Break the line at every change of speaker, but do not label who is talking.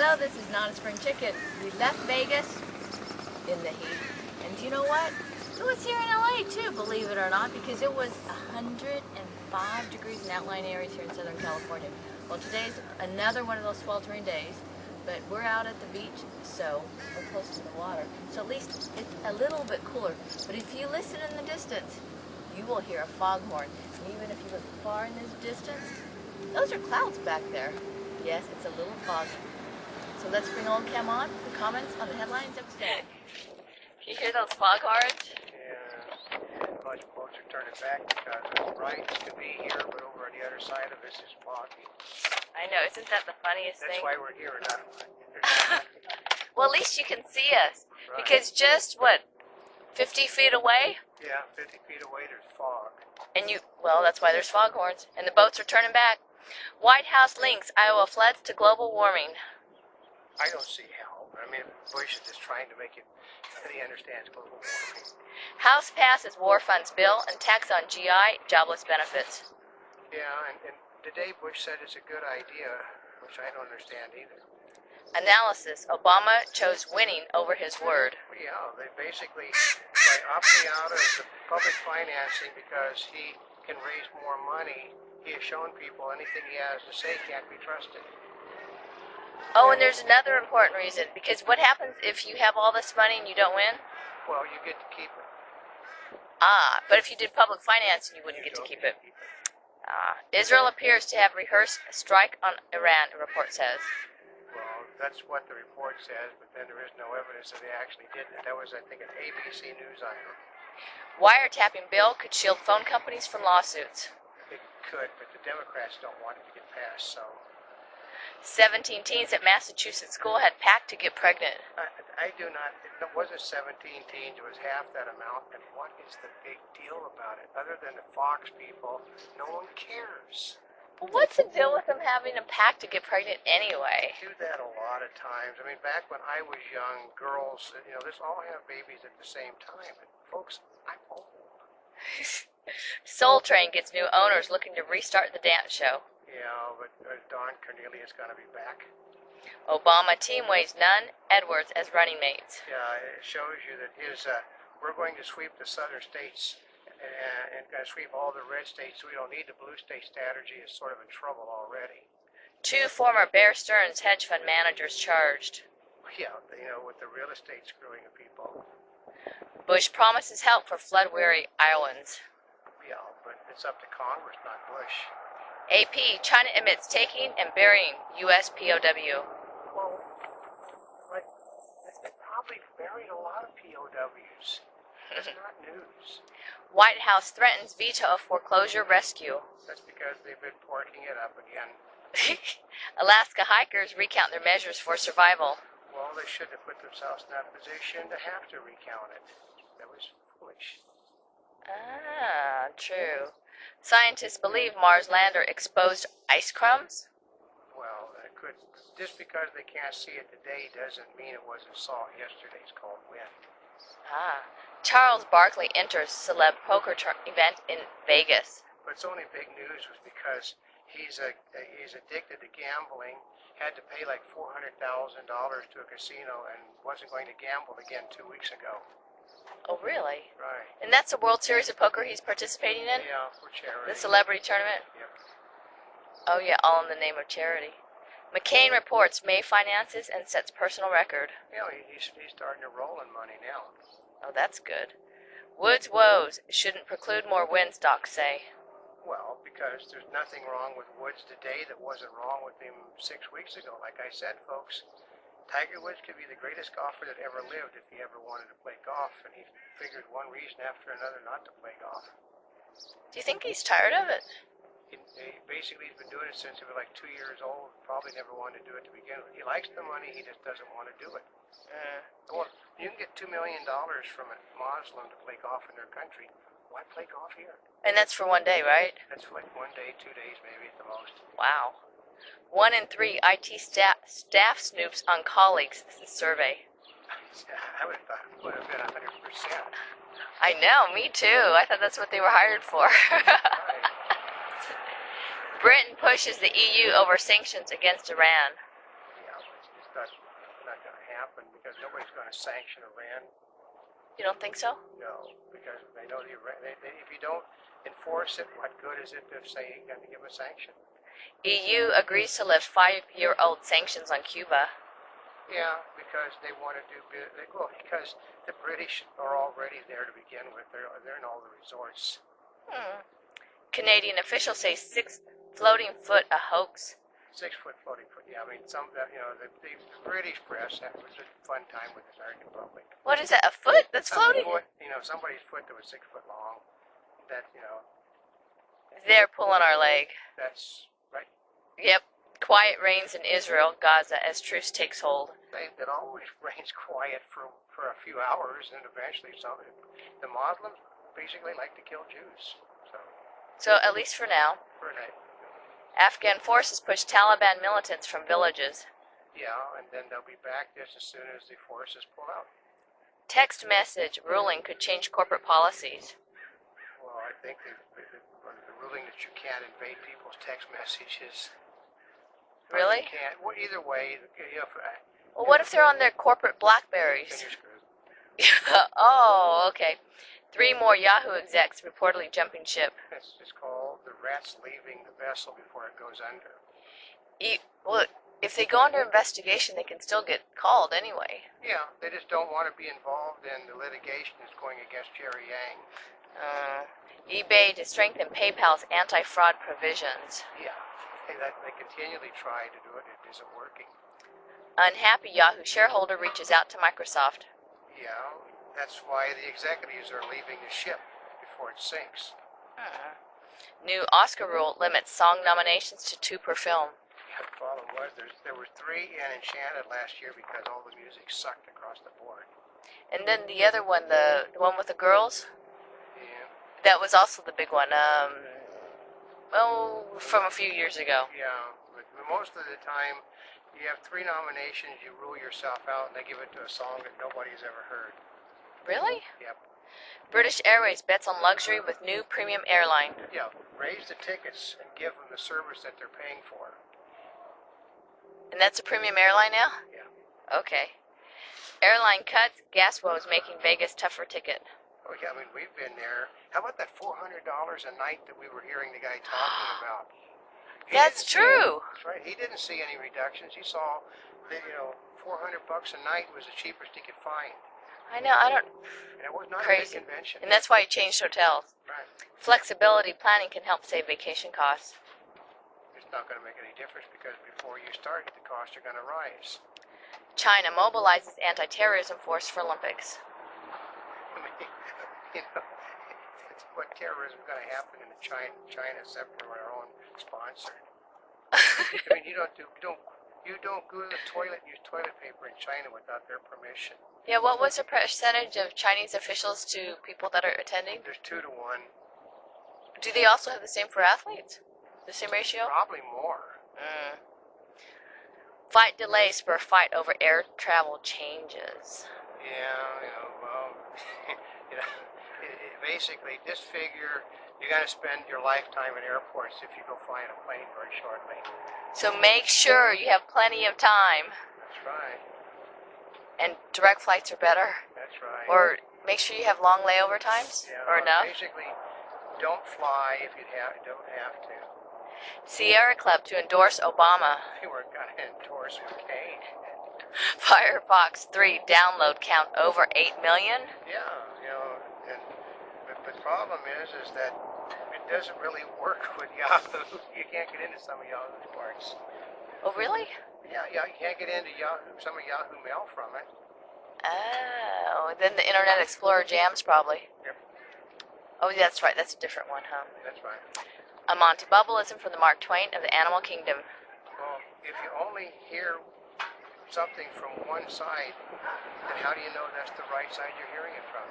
Hello, this is Not a Spring Chicken. We left Vegas in the heat, and do you know what? It was here in LA too, believe it or not, because it was 105 degrees in outlying areas here in Southern California. Well, today's another one of those sweltering days, but we're out at the beach, so we're close to the water. So at least it's a little bit cooler. But if you listen in the distance, you will hear a foghorn. And even if you look far in this distance, those are clouds back there. Yes, it's a little foggy. So let's bring Oldecam on for comments on the headlines of today. Can you hear those foghorns?
Yeah, a bunch of boats are turning back because it's bright to be here, but over on the other side of this is foggy.
I know, isn't that the funniest thing?
That's why we're here, not
well, at least you can see us.
Right.
Because just, what, 50 feet away?
Yeah, 50 feet away there's fog.
And well, that's why there's foghorns. And the boats are turning back. White House links Iowa floods to global warming.
I don't see how. I mean, Bush is just trying to make it that he understands global warming.
House passes war funds bill and tax on GI jobless benefits.
Yeah, and today Bush said it's a good idea, which I don't understand either.
Analysis, Obama chose winning over his word.
Yeah, they basically, by opting out of the public financing because he can raise more money, he has shown people anything he has to say can't be trusted.
Oh, and there's another important reason, because what happens if you have all this money and you don't win?
Well, you get to keep it.
Ah, but if you did public financing, you wouldn't get to keep it. Israel appears to have rehearsed a strike on Iran, a report says.
Well, that's what the report says, but then there is no evidence that they actually did it. That was, I think, an ABC News item.
Wiretapping bill could shield phone companies from lawsuits.
It could, but the Democrats don't want it to get passed, so...
17 teens at Massachusetts school had packed to get pregnant.
I do not... It wasn't 17 teens, it was half that amount, and what is the big deal about it? Other than the Fox people, no one cares.
Well, what's the deal with them having a pact to get pregnant anyway?
They do that a lot of times. I mean, back when I was young, girls, this all have babies at the same time. And folks, I'm old.
Soul Train gets new owners looking to restart the dance show.
Yeah, but Don Cornelius got to be back.
Obama team weighs Nunn, Edwards as running mates.
Yeah, it shows you that we're going to sweep the southern states and going to sweep all the red states, so we don't need the blue state strategy. Is sort of in trouble already.
2 former Bear Stearns hedge fund managers charged.
Yeah, with the real estate screwing of people.
Bush promises help for flood-weary Iowans.
Yeah, but it's up to Congress, not Bush.
AP, China admits taking and burying U.S. POW.
Well, they probably buried a lot of POWs. That's not news.
White House threatens veto of foreclosure rescue.
That's because they've been porking it up again.
Alaska hikers recount their measures for survival.
Well, they shouldn't have put themselves in that position to have to recount it. That was foolish.
Ah, true. Scientists believe Mars lander exposed ice crumbs?
Well, it could. Just because they can't see it today doesn't mean it wasn't saw yesterday's cold wind.
Ah. Charles Barkley enters celeb poker event in Vegas.
But it's only big news was because he's addicted to gambling, had to pay like $400,000 to a casino, and wasn't going to gamble again 2 weeks ago.
Oh, really?
Right.
And that's the World Series of Poker he's participating in?
Yeah, for charity.
The celebrity tournament?
Yep.
Oh, yeah, all in the name of charity. McCain reports May finances and sets personal record.
Yeah, he's starting to roll in money now.
Oh, that's good. Woods' woes shouldn't preclude more wins, docs say.
Well, because there's nothing wrong with Woods today that wasn't wrong with him 6 weeks ago. Like I said, folks, Tiger Woods could be the greatest golfer that ever lived if he ever wanted to play golf, and he figured one reason after another not to play golf.
Do you think he's tired of it?
Basically, he's been doing it since he was like 2 years old. Probably never wanted to do it to begin with. He likes the money, he just doesn't want to do it. Well, you can get $2 million from a Muslim to play golf in their country. Why play golf here?
And that's for one day, right?
That's for like 1 day, 2 days maybe at the most.
Wow. 1 in 3 IT staff snoops on colleagues, this is survey.
I would have thought it would have been 100%.
I know, me too. I thought that's what they were hired for. Britain pushes the EU over sanctions against Iran.
Yeah, it's that's not going to happen because nobody's going to sanction Iran.
You don't think so?
No, because they know if you don't enforce it, what good is it if say you're going to give a sanction?
EU agrees to lift 5-year-old sanctions on Cuba.
Yeah, because they want to do well, because the British are already there to begin with. They're in all the resorts.
Canadian officials say 6 floating foot a hoax.
6 foot floating foot. Yeah, I mean the British press. That was a fun time with the American public.
What is that? A foot that's floating?
Foot, somebody's foot that was 6 foot long. That
They're pulling our leg.
That's right.
Yep. Quiet reigns in Israel, Gaza, as truce takes hold.
It always reigns quiet for a few hours, and eventually the Muslims basically like to kill Jews.
So at least for now.
For now.
Afghan forces push Taliban militants from villages.
Yeah, and then they'll be back just as soon as the forces pull out.
Text message ruling could change corporate policies.
Well, I think the ruling that you can't invade people's text messages.
Really?
You can't. Well, either way.
Well, what if they're on their corporate Blackberries?
Then you're screwed.
Oh, okay. 3 more Yahoo execs reportedly jumping ship.
It's called the rats leaving the vessel before it goes under.
Well, if they go under investigation, they can still get called anyway.
Yeah, they just don't want to be involved in the litigation that's going against Jerry Yang.
eBay to strengthen PayPal's anti-fraud provisions.
Yeah, they continually try to do it. It isn't working.
Unhappy Yahoo shareholder reaches out to Microsoft.
Yeah, that's why the executives are leaving the ship before it sinks.
New Oscar rule limits song nominations to 2 per film.
Yeah, the problem was there were 3 in Enchanted last year because all the music sucked across the board.
And then the other one, the one with the girls,
Yeah.
that was also the big one. From a few years ago.
Yeah, but most of the time, you have 3 nominations, you rule yourself out, and they give it to a song that nobody's ever heard.
Really?
Yep.
British Airways bets on luxury with new premium airline.
Yeah, raise the tickets and give them the service that they're paying for.
And that's a premium airline now?
Yeah.
Okay. Airline cuts, gas woes making Vegas tougher ticket.
Oh yeah, I mean, we've been there. How about that $400 a night that we were hearing the guy talking about?
That's true.
That's right. He didn't see any reductions. He saw that, $400 a night was the cheapest he could find.
I know, I don't...
And it was not
Crazy.
a big convention.
And that's why he changed hotels.
Right.
Flexibility planning can help save vacation costs.
It's not going to make any difference because before you start, the costs are going to rise.
China mobilizes anti-terrorism force for Olympics.
I mean, what terrorism is going to happen in China except for our own sponsor? I mean, you don't go to the toilet and use toilet paper in China without their permission.
Yeah, what was the percentage of Chinese officials to people that are attending?
There's 2 to 1.
Do they also have the same for athletes? The same ratio?
Probably more.
Flight delays spur fight over air travel changes.
Yeah, well, basically, just figure you're going to spend your lifetime in airports if you go fly in a plane very shortly.
So make sure you have plenty of time.
That's right.
And direct flights are better.
That's right.
Or make sure you have long layover times.
Yeah,
or enough.
Basically, don't fly if you don't have to.
Sierra Club to endorse Obama.
They were going to endorse McCain.
Firefox 3 download count over 8 million.
Yeah, but the problem is that it doesn't really work with Yahoo. You can't get into some of Yahoo's parts.
Oh, really?
Yeah, you can't get into some of Yahoo Mail from it.
Oh, then the Internet Explorer jams probably.
Yep.
Oh, that's right. That's a different one, huh?
That's right.
A Monty Bubbleism from the Mark Twain of the Animal Kingdom.
Well, if you only hear something from one side, then how do you know that's the right side you're hearing it from?